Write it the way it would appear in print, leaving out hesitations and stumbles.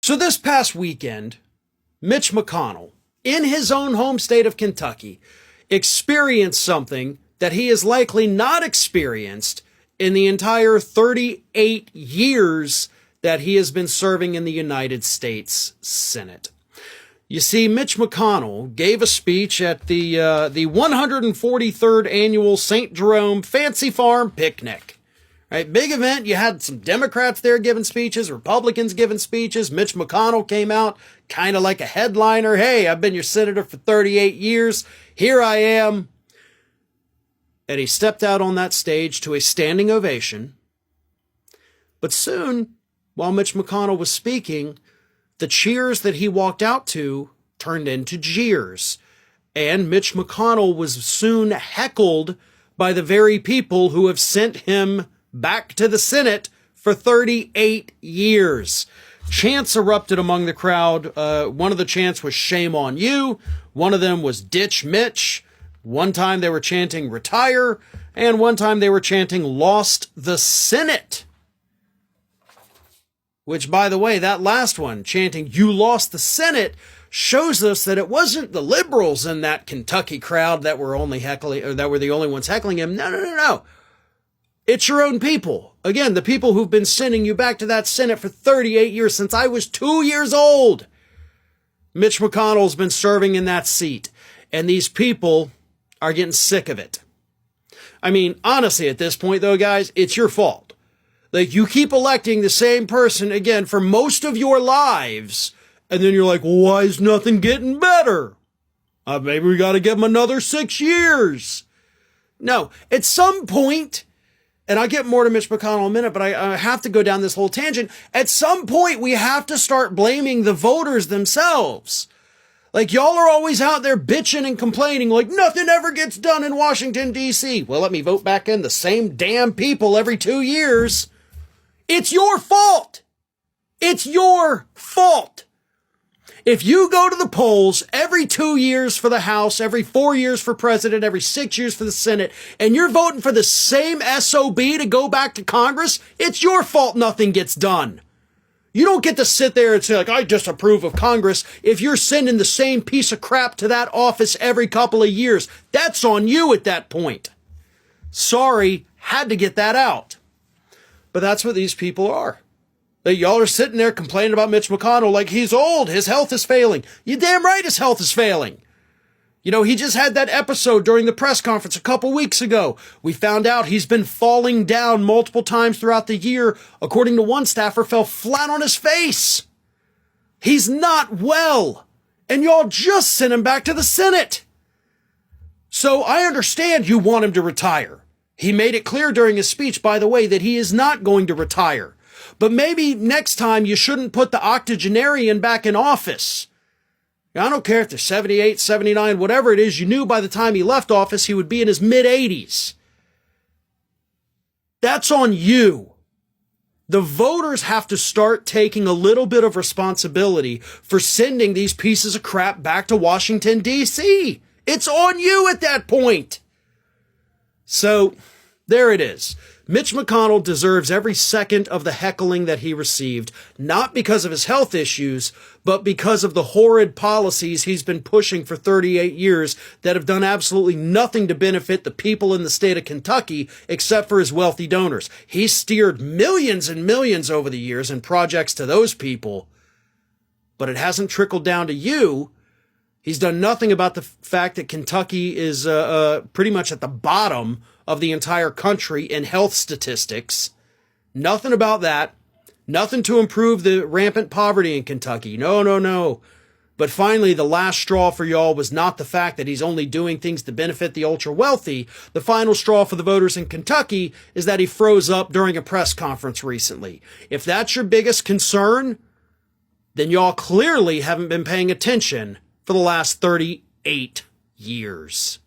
So this past weekend, Mitch McConnell, in his own home state of Kentucky, experienced something that he has likely not experienced in the entire 38 years that he has been serving in the United States Senate. You see, Mitch McConnell gave a speech at the 143rd annual St. Jerome Fancy Farm Picnic. Right, big event. You had some Democrats there giving speeches, Republicans giving speeches. Mitch McConnell came out kind of like a headliner. Hey, I've been your senator for 38 years. Here I am. And he stepped out on that stage to a standing ovation. But soon, while Mitch McConnell was speaking, the cheers that he walked out to turned into jeers. And Mitch McConnell was soon heckled by the very people who have sent him back to the Senate for 38 years. Chants erupted among the crowd. One of the chants was "Shame on you." One of them was "Ditch Mitch." One time they were chanting "Retire." And one time they were chanting "Lost the Senate." Which, by the way, that last one, chanting "You lost the Senate," shows us that it wasn't the liberals in that Kentucky crowd that were only heckling, or that were the only ones heckling him. No. It's your own people. Again, the people who've been sending you back to that Senate for 38 years, since I was 2 years old. Mitch McConnell's been serving in that seat, and these people are getting sick of it. I mean, honestly, at this point, though, guys, it's your fault. Like, you keep electing the same person, again, for most of your lives, and then you're like, well, why is nothing getting better? Maybe we got to give them another 6 years. No, at some point, and I'll get more to Mitch McConnell in a minute, but I have to go down this whole tangent. At some point, we have to start blaming the voters themselves. Like, y'all are always out there bitching and complaining like nothing ever gets done in Washington, D.C. Well, let me vote back in the same damn people every 2 years. It's your fault. It's your fault. If you go to the polls every 2 years for the House, every 4 years for president, every 6 years for the Senate, and you're voting for the same SOB to go back to Congress, it's your fault nothing gets done. You don't get to sit there and say, like, I disapprove of Congress if you're sending the same piece of crap to that office every couple of years. That's on you at that point. Sorry, had to get that out. But that's what these people are. Y'all are sitting there complaining about Mitch McConnell like he's old, his health is failing. You're damn right his health is failing. You know, he just had that episode during the press conference a couple weeks ago. We found out he's been falling down multiple times throughout the year. According to one staffer, fell flat on his face. He's not well. And y'all just sent him back to the Senate. So I understand you want him to retire. He made it clear during his speech, by the way, that he is not going to retire. But maybe next time you shouldn't put the octogenarian back in office. I don't care if they're 78, 79, whatever it is. You knew by the time he left office, he would be in his mid-80s. That's on you. The voters have to start taking a little bit of responsibility for sending these pieces of crap back to Washington, D.C. It's on you at that point. So, there it is. Mitch McConnell deserves every second of the heckling that he received, not because of his health issues, but because of the horrid policies he's been pushing for 38 years that have done absolutely nothing to benefit the people in the state of Kentucky except for his wealthy donors. He's steered millions and millions over the years in projects to those people, but it hasn't trickled down to you. He's done nothing about the fact that Kentucky is pretty much at the bottom of the entire country in health statistics. Nothing about that. Nothing to improve the rampant poverty in Kentucky. No. But finally, the last straw for y'all was not the fact that he's only doing things to benefit the ultra wealthy. The final straw for the voters in Kentucky is that he froze up during a press conference recently. If that's your biggest concern, then y'all clearly haven't been paying attention for the last 38 years.